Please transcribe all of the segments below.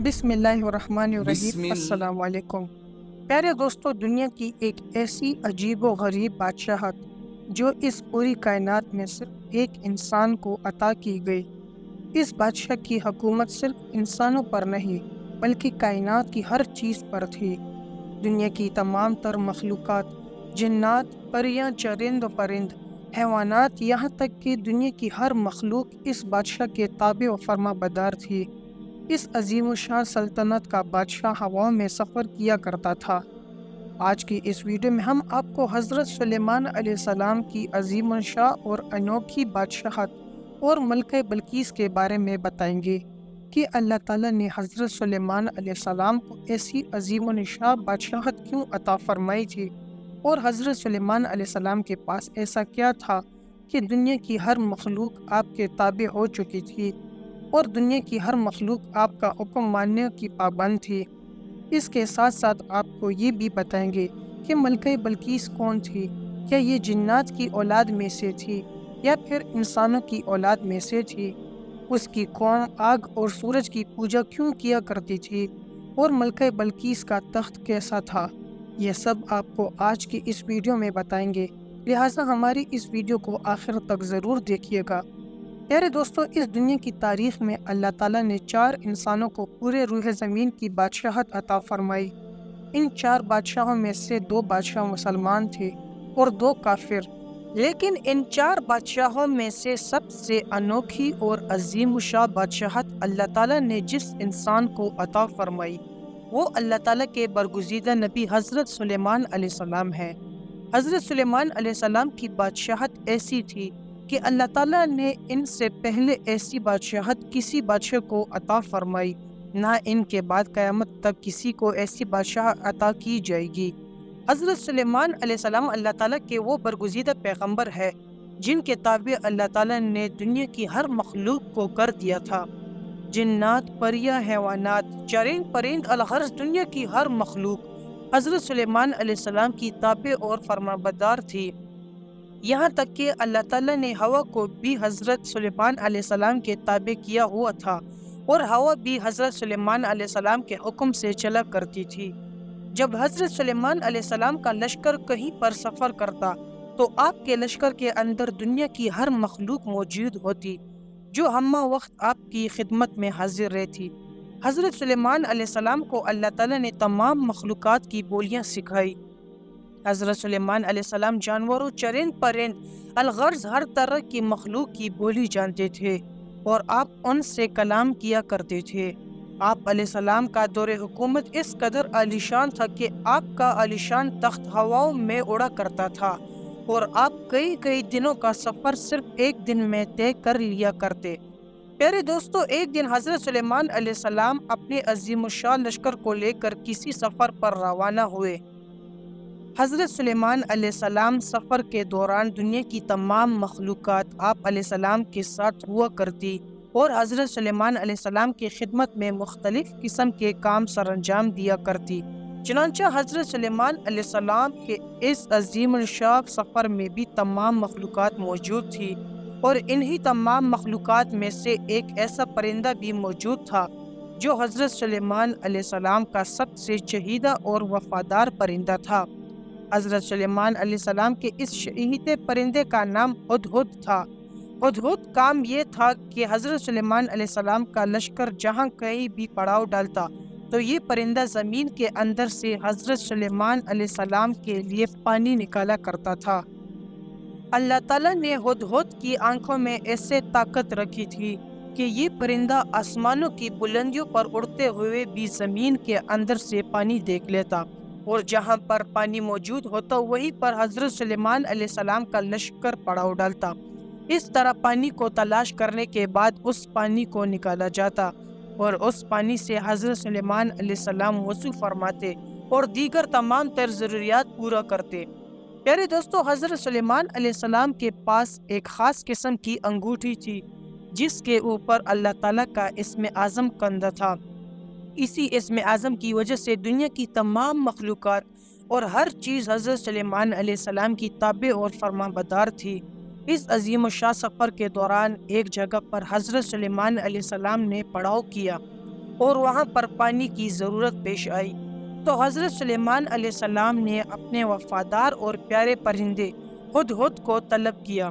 بسم اللہ الرحمن الرحیم۔ بسم ال... السلام علیکم پیارے دوستو، دنیا کی ایک ایسی عجیب و غریب بادشاہت جو اس پوری کائنات میں صرف ایک انسان کو عطا کی گئی۔ اس بادشاہ کی حکومت صرف انسانوں پر نہیں بلکہ کائنات کی ہر چیز پر تھی۔ دنیا کی تمام تر مخلوقات، جنات، پریاں، چرند و پرند، حیوانات، یہاں تک کہ دنیا کی ہر مخلوق اس بادشاہ کے تابع و فرما بردار تھی۔ اس عظیم الشان سلطنت کا بادشاہ ہواؤں میں سفر کیا کرتا تھا۔ آج کی اس ویڈیو میں ہم آپ کو حضرت سلیمان علیہ السلام کی عظیم الشان اور انوکھی بادشاہت اور ملکہ بلقیس کے بارے میں بتائیں گے کہ اللہ تعالیٰ نے حضرت سلیمان علیہ السلام کو ایسی عظیم الشان بادشاہت کیوں عطا فرمائی تھی، اور حضرت سلیمان علیہ السلام کے پاس ایسا کیا تھا کہ دنیا کی ہر مخلوق آپ کے تابع ہو چکی تھی اور دنیا کی ہر مخلوق آپ کا حکم ماننے کی پابند تھی۔ اس کے ساتھ ساتھ آپ کو یہ بھی بتائیں گے کہ ملکہ بلقیس کون تھی، کیا یہ جنات کی اولاد میں سے تھی یا پھر انسانوں کی اولاد میں سے تھی، اس کی قوم آگ اور سورج کی پوجا کیوں کیا کرتی تھی، اور ملکہ بلقیس کا تخت کیسا تھا۔ یہ سب آپ کو آج کی اس ویڈیو میں بتائیں گے، لہٰذا ہماری اس ویڈیو کو آخر تک ضرور دیکھیے گا۔ پیارے دوستو، اس دنیا کی تاریخ میں اللہ تعالیٰ نے 4 انسانوں کو پورے روح زمین کی بادشاہت عطا فرمائی۔ ان 4 بادشاہوں میں سے 2 بادشاہ مسلمان تھے اور 2 کافر، لیکن ان 4 بادشاہوں میں سے سب سے انوکھی اور عظیم الشان بادشاہت اللہ تعالیٰ نے جس انسان کو عطا فرمائی وہ اللہ تعالیٰ کے برگزیدہ نبی حضرت سلیمان علیہ السلام ہے۔ حضرت سلیمان علیہ السلام کی بادشاہت ایسی تھی کہ اللہ تعالیٰ نے ان سے پہلے ایسی بادشاہت کسی بادشاہ کو عطا فرمائی، نہ ان کے بعد قیامت تک کسی کو ایسی بادشاہ عطا کی جائے گی۔ حضرت سلیمان علیہ السلام اللہ تعالیٰ کے وہ برگزیدہ پیغمبر ہے جن کے تابع اللہ تعالیٰ نے دنیا کی ہر مخلوق کو کر دیا تھا۔ جنات، پریاں، حیوانات، چرند پرند، الغرض دنیا کی ہر مخلوق حضرت سلیمان علیہ السلام کی تابع اور فرمانبردار تھی۔ یہاں تک کہ اللہ تعالیٰ نے ہوا کو بھی حضرت سلیمان علیہ السلام کے تابع کیا ہوا تھا، اور ہوا بھی حضرت سلیمان علیہ السلام کے حکم سے چلا کرتی تھی۔ جب حضرت سلیمان علیہ السلام کا لشکر کہیں پر سفر کرتا تو آپ کے لشکر کے اندر دنیا کی ہر مخلوق موجود ہوتی جو ہمہ وقت آپ کی خدمت میں حاضر رہتی۔ حضرت سلیمان علیہ السلام کو اللہ تعالیٰ نے تمام مخلوقات کی بولیاں سکھائی۔ حضرت سلیمان علیہ السلام جانوروں، چرند پرند، الغرض ہر طرح کی مخلوق کی بولی جانتے تھے اور آپ ان سے کلام کیا کرتے تھے۔ آپ علیہ السلام کا دور حکومت اس قدر عالیشان تھا کہ آپ کا عالیشان تخت ہواؤں میں اڑا کرتا تھا اور آپ کئی دنوں کا سفر صرف ایک دن میں طے کر لیا کرتے۔ پیارے دوستو، ایک دن حضرت سلیمان علیہ السلام اپنے عظیم الشان لشکر کو لے کر کسی سفر پر روانہ ہوئے۔ حضرت سلیمان علیہ السلام سفر کے دوران دنیا کی تمام مخلوقات آپ علیہ السلام کے ساتھ ہوا کرتی اور حضرت سلیمان علیہ السلام کی خدمت میں مختلف قسم کے کام سر انجام دیا کرتی۔ چنانچہ حضرت سلیمان علیہ السلام کے اس عظیم الشان سفر میں بھی تمام مخلوقات موجود تھی، اور انہی تمام مخلوقات میں سے ایک ایسا پرندہ بھی موجود تھا جو حضرت سلیمان علیہ السلام کا سب سے چہیدہ اور وفادار پرندہ تھا۔ حضرت سلیمان علیہ السلام کے اس چہیتے پرندے کا نام ہدہد تھا۔ ہدہد کام یہ تھا کہ حضرت سلیمان علیہ السلام کا لشکر جہاں کہیں بھی پڑاؤ ڈالتا تو یہ پرندہ زمین کے اندر سے حضرت سلیمان علیہ السلام کے لیے پانی نکالا کرتا تھا۔ اللہ تعالیٰ نے ہدہد کی آنکھوں میں ایسے طاقت رکھی تھی کہ یہ پرندہ آسمانوں کی بلندیوں پر اڑتے ہوئے بھی زمین کے اندر سے پانی دیکھ لیتا، اور جہاں پر پانی موجود ہوتا وہیں پر حضرت سلیمان علیہ السلام کا لشکر پڑاؤ ڈالتا۔ اس طرح پانی کو تلاش کرنے کے بعد اس پانی کو نکالا جاتا اور اس پانی سے حضرت سلیمان علیہ السلام وضو فرماتے اور دیگر تمام تر ضروریات پورا کرتے۔ پیارے دوستو، حضرت سلیمان علیہ السلام کے پاس ایک خاص قسم کی انگوٹھی تھی جس کے اوپر اللہ تعالیٰ کا اسم اعظم کندہ تھا۔ اسی اسم اعظم کی وجہ سے دنیا کی تمام مخلوقات اور ہر چیز حضرت سلیمان علیہ السلام کی تابع اور فرمانبردار تھی۔ اس عظیم الشان سفر کے دوران ایک جگہ پر حضرت سلیمان علیہ السلام نے پڑاؤ کیا۔ اور وہاں پر پانی کی ضرورت پیش آئی تو حضرت سلیمان علیہ السلام نے اپنے وفادار اور پیارے پرندے ہدہد کو طلب کیا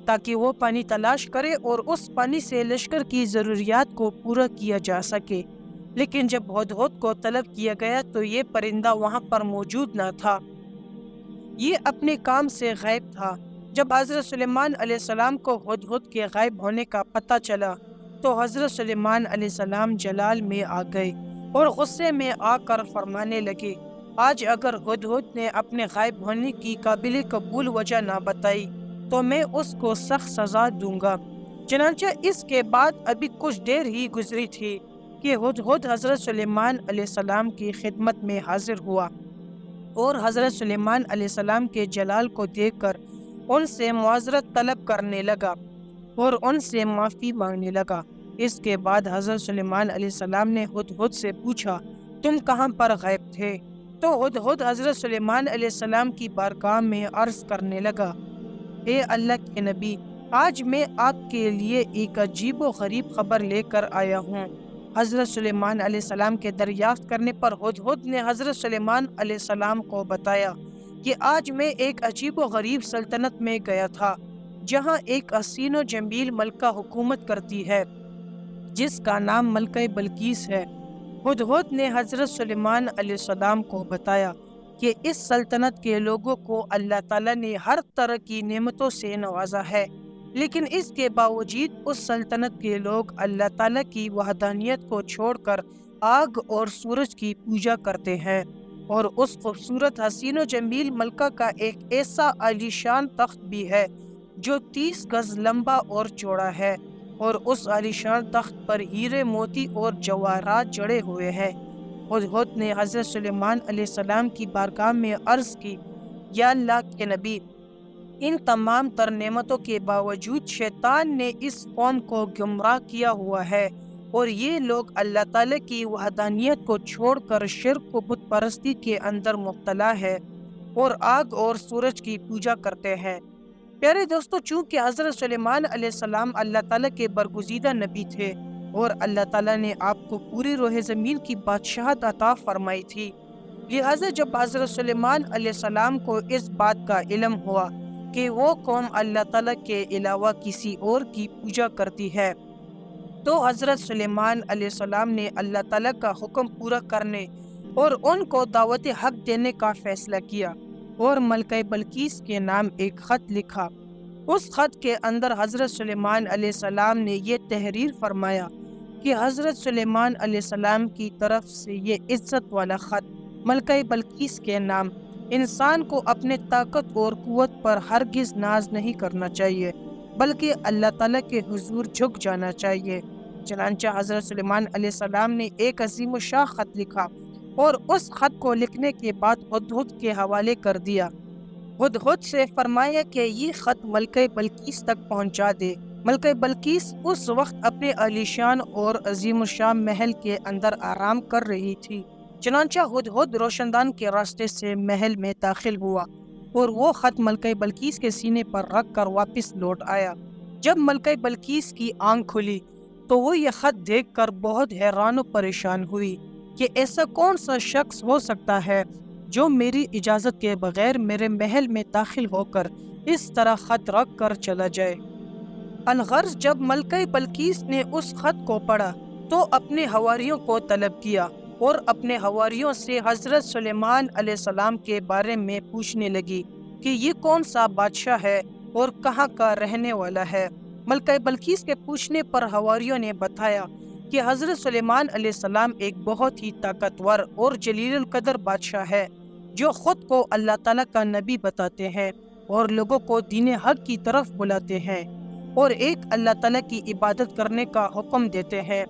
تاکہ وہ پانی تلاش کرے اور اس پانی سے لشکر کی ضروریات کو پورا کیا جا سکے۔ لیکن جب ہدہد کو طلب کیا گیا تو یہ پرندہ وہاں پر موجود نہ تھا، یہ اپنے کام سے غائب تھا۔ جب حضرت سلیمان علیہ السلام کو ہدہد کے غائب ہونے کا پتہ چلا تو حضرت سلیمان علیہ السلام جلال میں آ گئے اور غصے میں آ کر فرمانے لگے، آج اگر ہدہد نے اپنے غائب ہونے کی قابل قبول وجہ نہ بتائی تو میں اس کو سخت سزا دوں گا۔ چنانچہ اس کے بعد ابھی کچھ دیر ہی گزری تھی کہ ہدہد حضرت سلیمان علیہ السلام کی خدمت میں حاضر ہوا اور حضرت سلیمان علیہ السلام کے جلال کو دیکھ کر ان سے معذرت طلب کرنے لگا اور ان سے معافی مانگنے لگا۔ اس کے بعد حضرت سلیمان علیہ السلام نے ہدہد سے پوچھا، تم کہاں پر غائب تھے؟ تو ہدہد حضرت سلیمان علیہ السلام کی بارگاہ میں عرض کرنے لگا، اے اللہ کے نبی، آج میں آپ کے لیے ایک عجیب و غریب خبر لے کر آیا ہوں۔ حضرت سلیمان علیہ السلام کے دریافت کرنے پر ہدہد نے حضرت سلیمان علیہ السلام کو بتایا کہ آج میں ایک عجیب و غریب سلطنت میں گیا تھا جہاں ایک حسین و جمیل ملکہ حکومت کرتی ہے جس کا نام ملکہ بلقیس ہے۔ ہدہد نے حضرت سلیمان علیہ السلام کو بتایا کہ اس سلطنت کے لوگوں کو اللہ تعالیٰ نے ہر طرح کی نعمتوں سے نوازا ہے، لیکن اس کے باوجود اس سلطنت کے لوگ اللہ تعالیٰ کی وحدانیت کو چھوڑ کر آگ اور سورج کی پوجا کرتے ہیں، اور اس خوبصورت حسین و جمیل ملکہ کا ایک ایسا عالیشان تخت بھی ہے جو 30 گز لمبا اور چوڑا ہے، اور اس عالیشان تخت پر ہیرے موتی اور جواہرات جڑے ہوئے ہیں۔ ہدہد نے حضرت سلیمان علیہ السلام کی بارگاہ میں عرض کی، یا اللہ کے نبی، ان تمام تر نعمتوں کے باوجود شیطان نے اس قوم کو گمراہ کیا ہوا ہے اور یہ لوگ اللہ تعالیٰ کی وحدانیت کو چھوڑ کر شرک و بت پرستی کے اندر مبتلا ہے اور آگ اور سورج کی پوجا کرتے ہیں۔ پیارے دوستو، چونکہ حضرت سلیمان علیہ السلام اللہ تعالیٰ کے برگزیدہ نبی تھے اور اللہ تعالیٰ نے آپ کو پوری روح زمین کی بادشاہت عطا فرمائی تھی، لہٰذا جب حضرت سلیمان علیہ السلام کو اس بات کا علم ہوا کہ وہ قوم اللہ تعالیٰ کے علاوہ کسی اور کی پوجا کرتی ہے تو حضرت سلیمان علیہ السلام نے اللہ تعالیٰ کا حکم پورا کرنے اور ان کو دعوت حق دینے کا فیصلہ کیا اور ملکہ بلقیس کے نام ایک خط لکھا۔ اس خط کے اندر حضرت سلیمان علیہ السلام نے یہ تحریر فرمایا کہ حضرت سلیمان علیہ السلام کی طرف سے یہ عزت والا خط ملکہ بلقیس کے نام، انسان کو اپنے طاقت اور قوت پر ہرگز ناز نہیں کرنا چاہیے بلکہ اللہ تعالیٰ کے حضور جھک جانا چاہیے۔ چنانچہ حضرت سلیمان علیہ السلام نے ایک عظیم الشان خط لکھا اور اس خط کو لکھنے کے بعد ہدہد کے حوالے کر دیا۔ ہدہد سے فرمایا کہ یہ خط ملکہ بلقیس تک پہنچا دے۔ ملکہ بلقیس اس وقت اپنے عالیشان اور عظیم الشان محل کے اندر آرام کر رہی تھی، چنانچہ ہدہد روشندان کے راستے سے محل میں داخل ہوا اور وہ خط ملکہ بلقیس کے سینے پر رکھ کر واپس لوٹ آیا۔ جب ملکہ بلقیس کی آنکھ کھلی تو وہ یہ خط دیکھ کر بہت حیران و پریشان ہوئی کہ ایسا کون سا شخص ہو سکتا ہے جو میری اجازت کے بغیر میرے محل میں داخل ہو کر اس طرح خط رکھ کر چلا جائے۔ الغرض جب ملکہ بلقیس نے اس خط کو پڑھا تو اپنے حواریوں کو طلب کیا اور اپنے حواریوں سے حضرت سلیمان علیہ السلام کے بارے میں پوچھنے لگی کہ یہ کون سا بادشاہ ہے اور کہاں کا رہنے والا ہے۔ ملکہ بلقیس کے پوچھنے پر حواریوں نے بتایا کہ حضرت سلیمان علیہ السلام ایک بہت ہی طاقتور اور جلیل القدر بادشاہ ہے جو خود کو اللہ تعالیٰ کا نبی بتاتے ہیں اور لوگوں کو دین حق کی طرف بلاتے ہیں اور ایک اللہ تعالیٰ کی عبادت کرنے کا حکم دیتے ہیں۔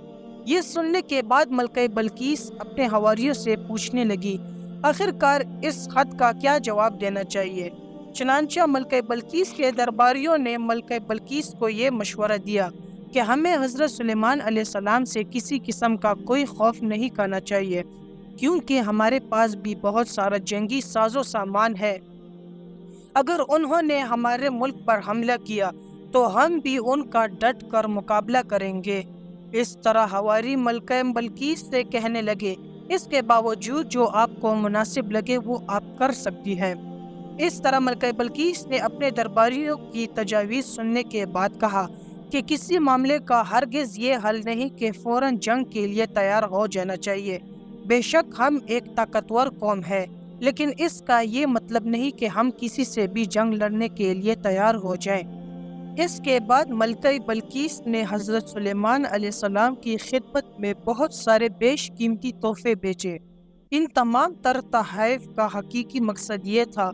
یہ سننے کے بعد ملکہ بلقیس اپنے حواریوں سے پوچھنے لگی، آخر کار اس خط کا کیا جواب دینا چاہیے؟ چنانچہ ملکہ بلقیس کے درباریوں نے ملکہ بلقیس کو یہ مشورہ دیا کہ ہمیں حضرت سلیمان علیہ السلام سے کسی قسم کا کوئی خوف نہیں کرنا چاہیے، کیونکہ ہمارے پاس بھی بہت سارا جنگی ساز و سامان ہے۔ اگر انہوں نے ہمارے ملک پر حملہ کیا تو ہم بھی ان کا ڈٹ کر مقابلہ کریں گے۔ اس طرح حواری ملکہ بلقیس سے کہنے لگے، اس کے باوجود جو آپ کو مناسب لگے وہ آپ کر سکتی ہیں۔ اس طرح ملکہ بلقیس نے اپنے درباریوں کی تجاویز سننے کے بعد کہا کہ کسی معاملے کا ہرگز یہ حل نہیں کہ فوراً جنگ کے لیے تیار ہو جانا چاہیے۔ بے شک ہم ایک طاقتور قوم ہے، لیکن اس کا یہ مطلب نہیں کہ ہم کسی سے بھی جنگ لڑنے کے لیے تیار ہو جائیں۔ اس کے بعد ملکہ بلقیس نے حضرت سلیمان علیہ السلام کی خدمت میں بہت سارے بیش قیمتی تحفے بیچے۔ ان تمام تر تحائف کا حقیقی مقصد یہ تھا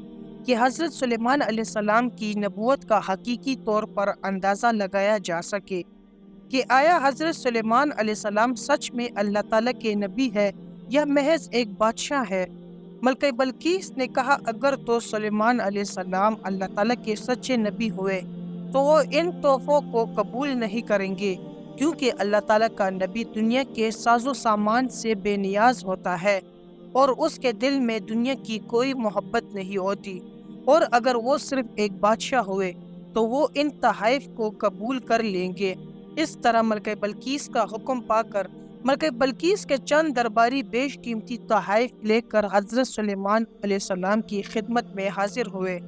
کہ حضرت سلیمان علیہ السلام کی نبوت کا حقیقی طور پر اندازہ لگایا جا سکے کہ آیا حضرت سلیمان علیہ السلام سچ میں اللہ تعالیٰ کے نبی ہے یا محض ایک بادشاہ ہے۔ ملکہ بلقیس نے کہا، اگر تو سلیمان علیہ السلام اللہ تعالیٰ کے سچے نبی ہوئے تو وہ ان تحفوں کو قبول نہیں کریں گے، کیونکہ اللہ تعالیٰ کا نبی دنیا کے ساز و سامان سے بے نیاز ہوتا ہے اور اس کے دل میں دنیا کی کوئی محبت نہیں ہوتی، اور اگر وہ صرف ایک بادشاہ ہوئے تو وہ ان تحائف کو قبول کر لیں گے۔ اس طرح ملکہ بلقیس کا حکم پا کر ملکہ بلقیس کے چند درباری بیش قیمتی تحائف لے کر حضرت سلیمان علیہ السلام کی خدمت میں حاضر ہوئے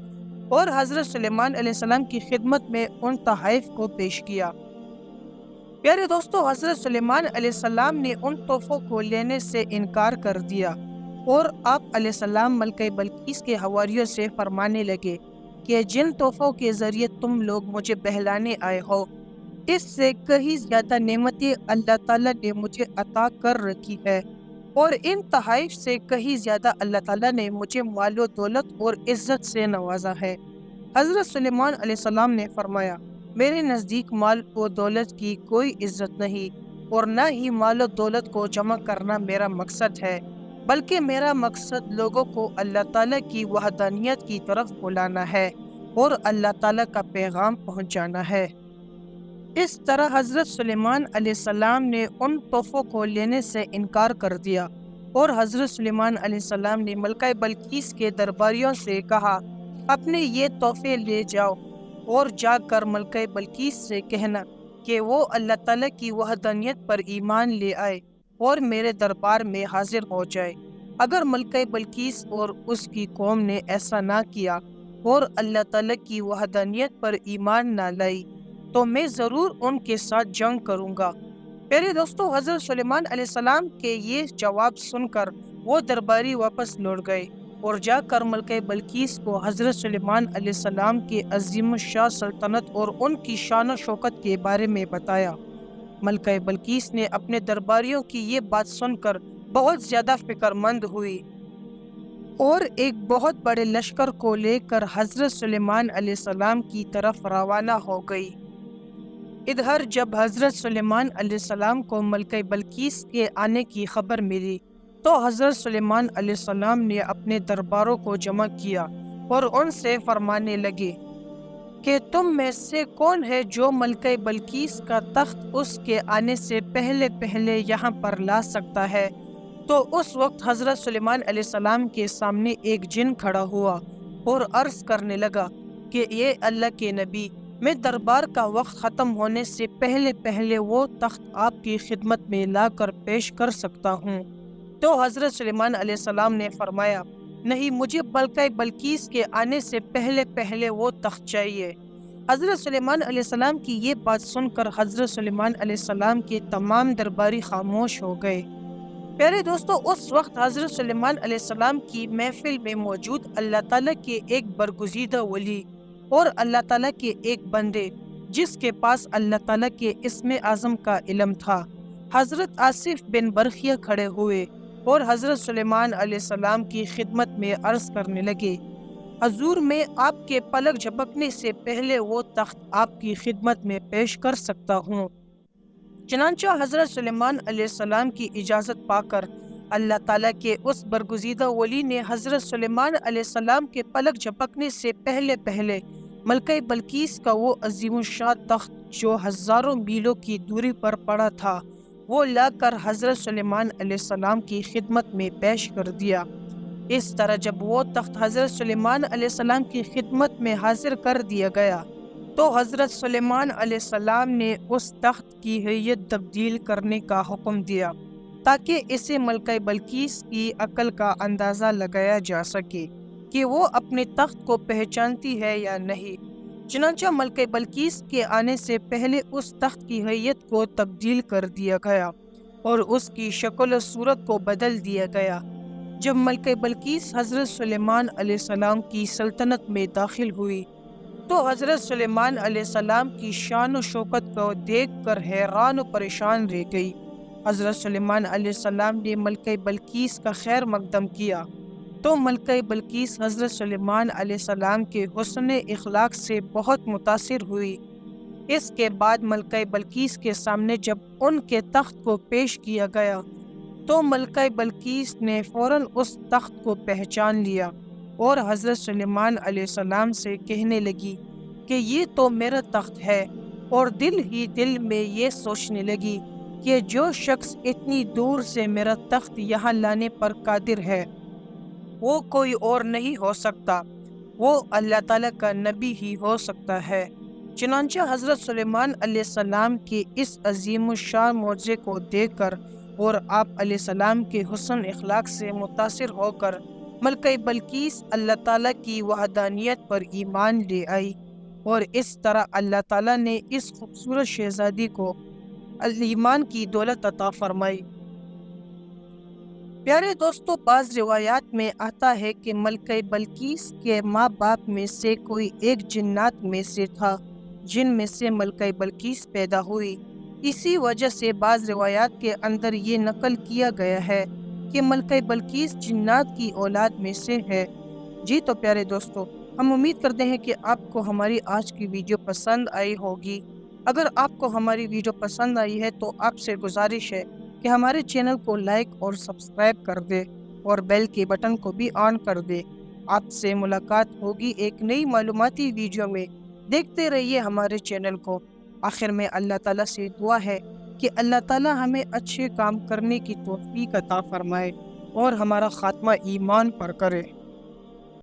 اور حضرت سلیمان علیہ السلام کی خدمت میں ان تحائف کو پیش کیا۔ پیارے دوستو، حضرت سلیمان علیہ السلام نے ان تحفوں کو لینے سے انکار کر دیا اور آپ علیہ السلام ملکہ بلقیس کے حواریوں سے فرمانے لگے کہ جن تحفوں کے ذریعے تم لوگ مجھے بہلانے آئے ہو، اس سے کہیں زیادہ نعمتیں اللہ تعالیٰ نے مجھے عطا کر رکھی ہے، اور ان تحائف سے کہیں زیادہ اللہ تعالیٰ نے مجھے مال و دولت اور عزت سے نوازا ہے۔ حضرت سلیمان علیہ السلام نے فرمایا، میرے نزدیک مال و دولت کی کوئی عزت نہیں، اور نہ ہی مال و دولت کو جمع کرنا میرا مقصد ہے، بلکہ میرا مقصد لوگوں کو اللہ تعالیٰ کی وحدانیت کی طرف بلانا ہے اور اللہ تعالیٰ کا پیغام پہنچانا ہے۔ اس طرح حضرت سلیمان علیہ السلام نے ان تحفوں کو لینے سے انکار کر دیا، اور حضرت سلیمان علیہ السلام نے ملکہ بلقیس کے درباریوں سے کہا، اپنے یہ تحفے لے جاؤ اور جا کر ملکہ بلقیس سے کہنا کہ وہ اللہ تعالیٰ کی وحدانیت پر ایمان لے آئے اور میرے دربار میں حاضر ہو جائے۔ اگر ملکہ بلقیس اور اس کی قوم نے ایسا نہ کیا اور اللہ تعالیٰ کی وحدانیت پر ایمان نہ لائی تو میں ضرور ان کے ساتھ جنگ کروں گا۔ پیارے دوستو، حضرت سلیمان علیہ السلام کے یہ جواب سن کر وہ درباری واپس لوٹ گئے اور جا کر ملکہ بلقیس کو حضرت سلیمان علیہ السلام کے عظیم الشان سلطنت اور ان کی شان و شوکت کے بارے میں بتایا۔ ملکہ بلقیس نے اپنے درباریوں کی یہ بات سن کر بہت زیادہ فکر مند ہوئی اور ایک بہت بڑے لشکر کو لے کر حضرت سلیمان علیہ السلام کی طرف روانہ ہو گئی۔ ادھر جب حضرت سلیمان علیہ السلام کو ملکہ بلقیس کے آنے کی خبر ملی تو حضرت سلیمان علیہ السلام نے اپنے درباروں کو جمع کیا اور ان سے فرمانے لگے کہ تم میں سے کون ہے جو ملکہ بلقیس کا تخت اس کے آنے سے پہلے پہلے یہاں پر لا سکتا ہے؟ تو اس وقت حضرت سلیمان علیہ السلام کے سامنے ایک جن کھڑا ہوا اور عرض کرنے لگا کہ یہ اللہ کے نبی، میں دربار کا وقت ختم ہونے سے پہلے پہلے وہ تخت آپ کی خدمت میں لا کر پیش کر سکتا ہوں۔ تو حضرت سلیمان علیہ السلام نے فرمایا، نہیں، مجھے ملکہ بلقیس کے آنے سے پہلے پہلے وہ تخت چاہیے۔ حضرت سلیمان علیہ السلام کی یہ بات سن کر حضرت سلیمان علیہ السلام کے تمام درباری خاموش ہو گئے۔ پیارے دوستو، اس وقت حضرت سلیمان علیہ السلام کی محفل میں موجود اللہ تعالیٰ کے ایک برگزیدہ ولی اور اللہ تعالیٰ کے ایک بندے جس کے پاس اللہ تعالیٰ کے اسم اعظم کا علم تھا، حضرت آصف بن برخیہ کھڑے ہوئے اور حضرت سلیمان علیہ السلام کی خدمت میں عرض کرنے لگے، حضور، میں آپ کے پلک جھپکنے سے پہلے وہ تخت آپ کی خدمت میں پیش کر سکتا ہوں۔ چنانچہ حضرت سلیمان علیہ السلام کی اجازت پا کر اللہ تعالیٰ کے اس برگزیدہ ولی نے حضرت سلیمان علیہ السلام کے پلک جھپکنے سے پہلے پہلے ملکہ بلقیس کا وہ عظیم الشان تخت جو ہزاروں میلوں کی دوری پر پڑا تھا وہ لا کر حضرت سلیمان علیہ السلام کی خدمت میں پیش کر دیا۔ اس طرح جب وہ تخت حضرت سلیمان علیہ السلام کی خدمت میں حاضر کر دیا گیا تو حضرت سلیمان علیہ السلام نے اس تخت کی ہیئت تبدیل کرنے کا حکم دیا تاکہ اسے ملکہ بلقیس کی عقل کا اندازہ لگایا جا سکے کہ وہ اپنے تخت کو پہچانتی ہے یا نہیں۔ چنانچہ ملکہ بلقیس کے آنے سے پہلے اس تخت کی ہیئت کو تبدیل کر دیا گیا اور اس کی شکل و صورت کو بدل دیا گیا۔ جب ملکہ بلقیس حضرت سلیمان علیہ السلام کی سلطنت میں داخل ہوئی تو حضرت سلیمان علیہ السلام کی شان و شوکت کو دیکھ کر حیران و پریشان رہ گئی۔ حضرت سلیمان علیہ السلام نے ملکہ بلقیس کا خیر مقدم کیا تو ملکہ بلقیس حضرت سلیمان علیہ السلام کے حسن اخلاق سے بہت متاثر ہوئی۔ اس کے بعد ملکہ بلقیس کے سامنے جب ان کے تخت کو پیش کیا گیا تو ملکہ بلقیس نے فوراً اس تخت کو پہچان لیا اور حضرت سلیمان علیہ السلام سے کہنے لگی کہ یہ تو میرا تخت ہے، اور دل ہی دل میں یہ سوچنے لگی کہ جو شخص اتنی دور سے میرا تخت یہاں لانے پر قادر ہے وہ کوئی اور نہیں ہو سکتا، وہ اللہ تعالیٰ کا نبی ہی ہو سکتا ہے۔ چنانچہ حضرت سلیمان علیہ السلام کے اس عظیم الشان معجزے کو دیکھ کر اور آپ علیہ السلام کے حسن اخلاق سے متاثر ہو کر ملکہ بلقیس اللہ تعالیٰ کی وحدانیت پر ایمان لے آئی، اور اس طرح اللہ تعالیٰ نے اس خوبصورت شہزادی کو ایمان کی دولت عطا فرمائی۔ پیارے دوستو، بعض روایات میں آتا ہے کہ ملکہ بلقیس کے ماں باپ میں سے کوئی ایک جنات میں سے تھا جن میں سے ملکہ بلقیس پیدا ہوئی۔ اسی وجہ سے بعض روایات کے اندر یہ نقل کیا گیا ہے کہ ملکہ بلقیس جنات کی اولاد میں سے ہے۔ جی تو پیارے دوستو، ہم امید کرتے ہیں کہ آپ کو ہماری آج کی ویڈیو پسند آئی ہوگی۔ اگر آپ کو ہماری ویڈیو پسند آئی ہے تو آپ سے گزارش ہے کہ ہمارے چینل کو لائک اور سبسکرائب کر دے اور بیل کے بٹن کو بھی آن کر دے۔ آپ سے ملاقات ہوگی ایک نئی معلوماتی ویڈیو میں۔ دیکھتے رہیے ہمارے چینل کو۔ آخر میں اللہ تعالیٰ سے دعا ہے کہ اللہ تعالیٰ ہمیں اچھے کام کرنے کی توفیق عطا فرمائے اور ہمارا خاتمہ ایمان پر کرے۔